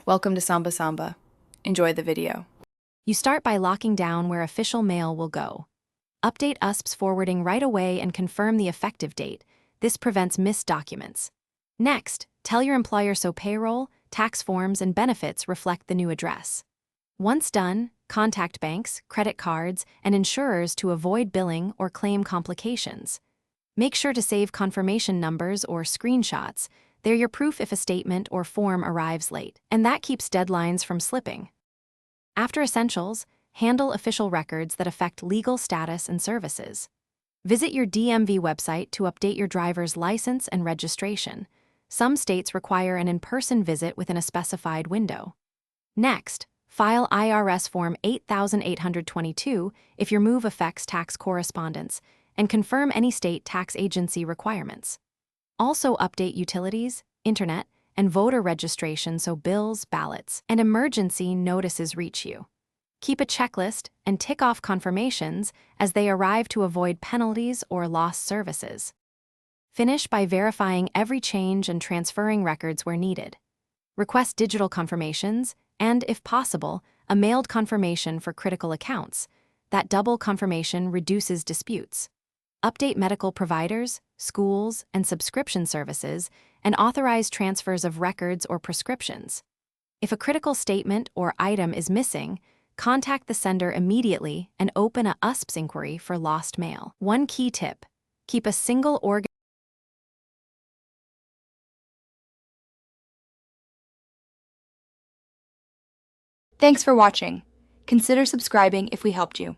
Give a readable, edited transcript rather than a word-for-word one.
Welcome to Samba Samba. Enjoy the video. You start by locking down where official mail will go. Update USP's forwarding right away and confirm the effective date. This prevents missed documents. Next, tell your employer so payroll, tax forms, and benefits reflect the new address. Once done, contact banks, credit cards, and insurers to avoid billing or claim complications. Make sure to save confirmation numbers or screenshots. They're your proof if a statement or form arrives late, and that keeps deadlines from slipping. After essentials, handle official records that affect legal status and services. Visit your DMV website to update your driver's license and registration. Some states require an in-person visit within a specified window. Next, file IRS Form 8822 if your move affects tax correspondence, and confirm any state tax agency requirements. Also update utilities, internet, and voter registration so bills, ballots, and emergency notices reach you. Keep a checklist and tick off confirmations as they arrive to avoid penalties or lost services. Finish by verifying every change and transferring records where needed. Request digital confirmations and, if possible, a mailed confirmation for critical accounts. That double confirmation reduces disputes. Update medical providers, schools, and subscription services, and authorize transfers of records or prescriptions. If a critical statement or item is missing, contact the sender immediately and open a USPS inquiry for lost mail. One key tip: keep a single organ. Thanks for watching. Consider subscribing if we helped you.